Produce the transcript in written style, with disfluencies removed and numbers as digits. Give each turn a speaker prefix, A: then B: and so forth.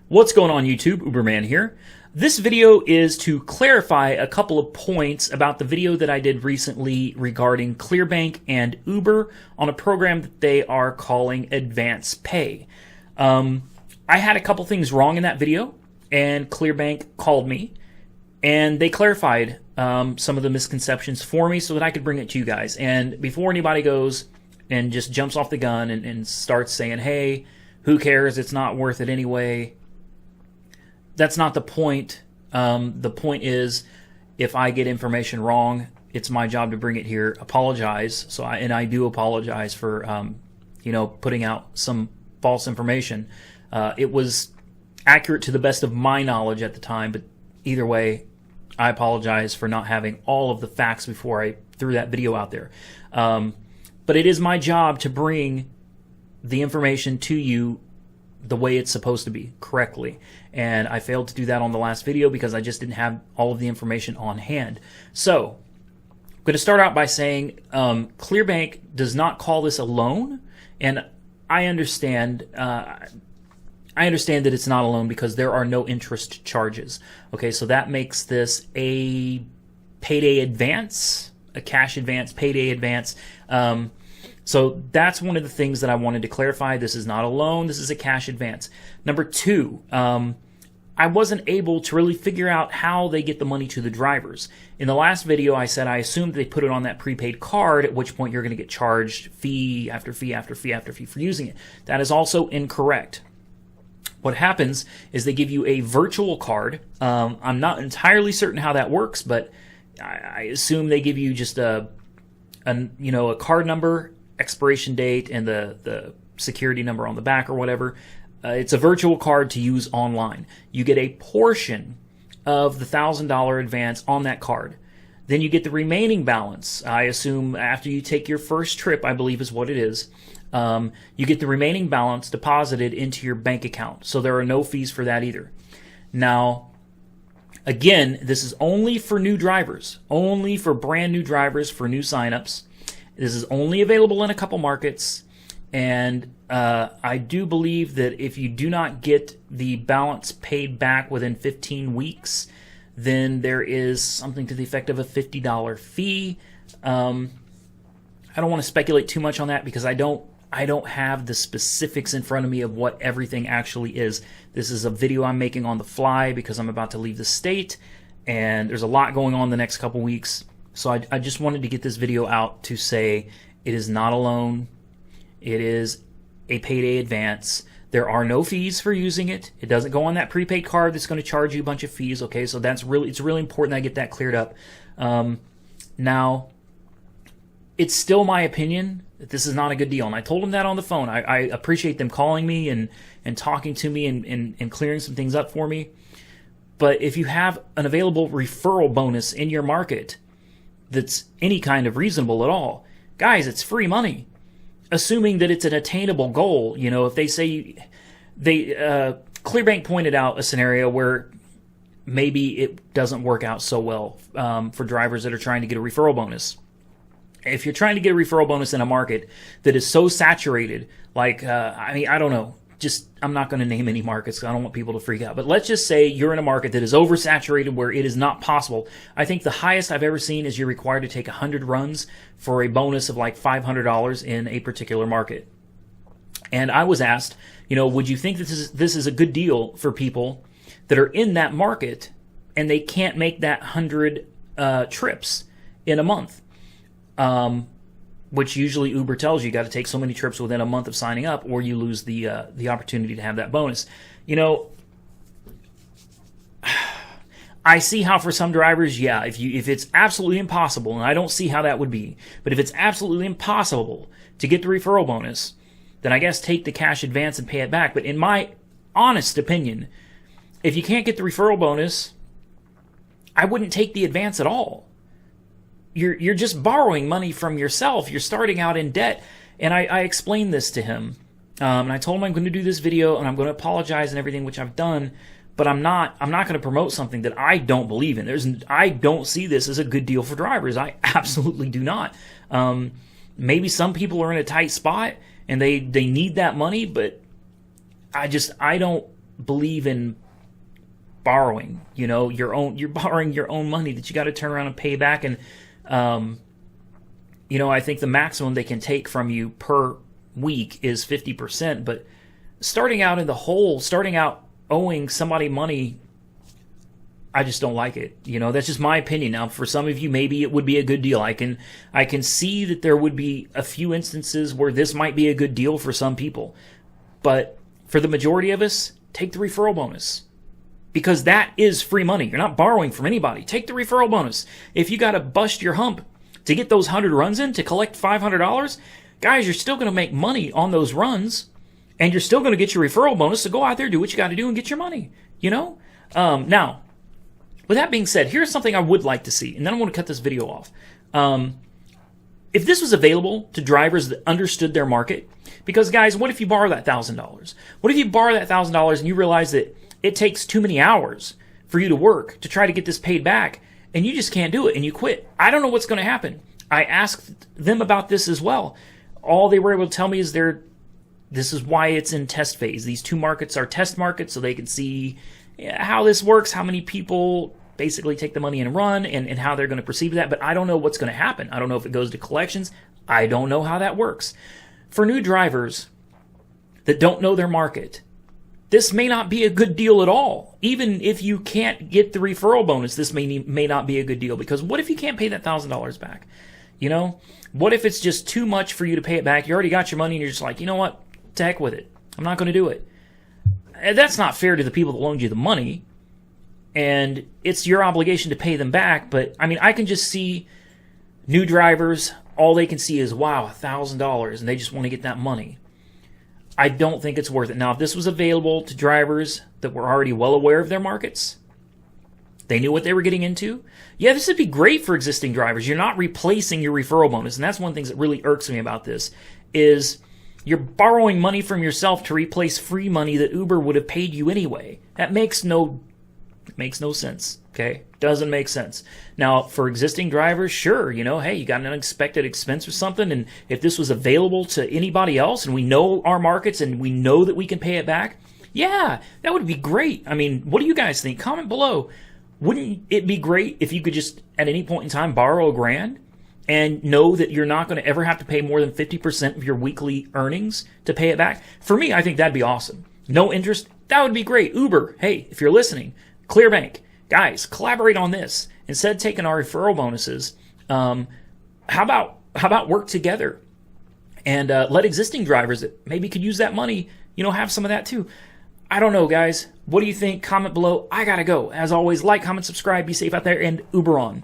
A: What's going on YouTube? Uberman here. This video is to clarify a couple of points about the video that I did recently regarding Clearbanc and Uber on a program that they are calling Advance Pay. I had a couple things wrong in that video, and Clearbanc called me, and they clarified some of the misconceptions for me so that I could bring it to you guys. And before anybody goes and just jumps off the gun and starts saying, hey, who cares, it's not worth it anyway, that's not the point. The point is, if I get information wrong, it's my job to bring it here, apologize. So I do apologize for putting out some false information. It was accurate to the best of my knowledge at the time, but either way, I apologize for not having all of the facts before I threw that video out there. But it is my job to bring the information to you the way it's supposed to be, correctly. And I failed to do that on the last video because I just didn't have all of the information on hand. So I'm going to start out by saying Clearbanc does not call this a loan, and I understand that it's not a loan because there are no interest charges. Okay, so that makes this a payday advance, a cash advance, payday advance. So that's one of the things that I wanted to clarify. This is not a loan. This is a cash advance. Number two, I wasn't able to really figure out how they get the money to the drivers. In the last video, I said I assumed they put it on that prepaid card, at which point you're going to get charged fee after fee after fee after fee for using it. That is also incorrect. What happens is they give you a virtual card. I'm not entirely certain how that works, but I assume they give you just a card number, expiration date, and the security number on the back or whatever. It's a virtual card to use online. You get a portion of the $1,000 advance on that card. Then you get the remaining balance. I assume after you take your first trip, I believe is what it is. You get the remaining balance deposited into your bank account. So there are no fees for that either. Now, again, this is only for new drivers, only for brand new drivers, for new signups. This is only available in a couple markets, and I do believe that if you do not get the balance paid back within 15 weeks, then there is something to the effect of a $50 fee. I don't want to speculate too much on that because I don't have the specifics in front of me of what everything actually is. This is a video I'm making on the fly because I'm about to leave the state, and there's a lot going on the next couple weeks. So I just wanted to get this video out to say it is not a loan. It is a payday advance. There are no fees for using it. It doesn't go on that prepaid card that's going to charge you a bunch of fees. Okay, so it's really important I get that cleared up. Now, it's still my opinion that this is not a good deal, and I told them that on the phone. I appreciate them calling me and talking to me and clearing some things up for me. But if you have an available referral bonus in your market that's any kind of reasonable at all, guys, it's free money, assuming that it's an attainable goal. You know, if they say Clearbanc pointed out a scenario where maybe it doesn't work out so well for drivers that are trying to get a referral bonus. If you're trying to get a referral bonus in a market that is so saturated, like I don't know, I'm not going to name any markets because I don't want people to freak out. But let's just say you're in a market that is oversaturated where it is not possible. I think the highest I've ever seen is you're required to take 100 runs for a bonus of like $500 in a particular market. And I was asked, would you think this is a good deal for people that are in that market and they can't make that 100 trips in a month? Which usually Uber tells you got to take so many trips within a month of signing up, or you lose the opportunity to have that bonus. I see how for some drivers, yeah, if it's absolutely impossible, and I don't see how that would be, but if it's absolutely impossible to get the referral bonus, then I guess take the cash advance and pay it back. But in my honest opinion, if you can't get the referral bonus, I wouldn't take the advance at all. You're just borrowing money from yourself. You're starting out in debt. And I explained this to him. And I told him I'm going to do this video and I'm going to apologize and everything, which I've done. But I'm not going to promote something that I don't believe in. I don't see this as a good deal for drivers. I absolutely do not. Maybe some people are in a tight spot and they need that money, but I don't believe in borrowing, you're borrowing your own money that you got to turn around and pay back. And, I think the maximum they can take from you per week is 50%. But starting out in the hole, starting out owing somebody money, I just don't like it. That's just my opinion. Now, for some of you, maybe it would be a good deal. I can see that there would be a few instances where this might be a good deal for some people. But for the majority of us, take the referral bonus. Because that is free money. You're not borrowing from anybody. Take the referral bonus. If you got to bust your hump to get those 100 runs in to collect $500, guys, you're still going to make money on those runs, and you're still going to get your referral bonus. So go out there, do what you got to do, and get your money. Now, with that being said, here's something I would like to see, and then I'm going to cut this video off. If this was available to drivers that understood their market, because guys, what if you borrow that $1,000? What if you borrow that $1,000 and you realize that it takes too many hours for you to work to try to get this paid back, and you just can't do it, and you quit? I don't know what's going to happen. I asked them about this as well. All they were able to tell me is this is why it's in test phase. These two markets are test markets, so they can see how this works, how many people basically take the money and run, and how they're going to perceive that. But I don't know what's going to happen. I don't know if it goes to collections. I don't know how that works. For new drivers that don't know their market, this may not be a good deal at all. Even if you can't get the referral bonus, this may not be a good deal. Because what if you can't pay that $1,000 back? What if it's just too much for you to pay it back? You already got your money and you're just like, you know what? To heck with it. I'm not going to do it. And that's not fair to the people that loaned you the money. And it's your obligation to pay them back. But, I can just see new drivers, all they can see is, wow, $1,000, and they just want to get that money. I don't think it's worth it. Now, if this was available to drivers that were already well aware of their markets, they knew what they were getting into, yeah, this would be great for existing drivers. You're not replacing your referral bonus, and that's one of the things that really irks me about this, is you're borrowing money from yourself to replace free money that Uber would have paid you anyway. That makes no sense, okay? Doesn't make sense. Now, for existing drivers, sure, hey, you got an unexpected expense or something, and if this was available to anybody else, and we know our markets, and we know that we can pay it back, yeah, that would be great. What do you guys think? Comment below. Wouldn't it be great if you could just, at any point in time, borrow $1,000 and know that you're not going to ever have to pay more than 50% of your weekly earnings to pay it back? For me, I think that'd be awesome. No interest, that would be great. Uber, hey, if you're listening, Clearbanc, guys, collaborate on this. Instead of taking our referral bonuses, how about work together and let existing drivers that maybe could use that money, have some of that too. I don't know, guys. What do you think? Comment below. I gotta go. As always, like, comment, subscribe, be safe out there, and Uber on.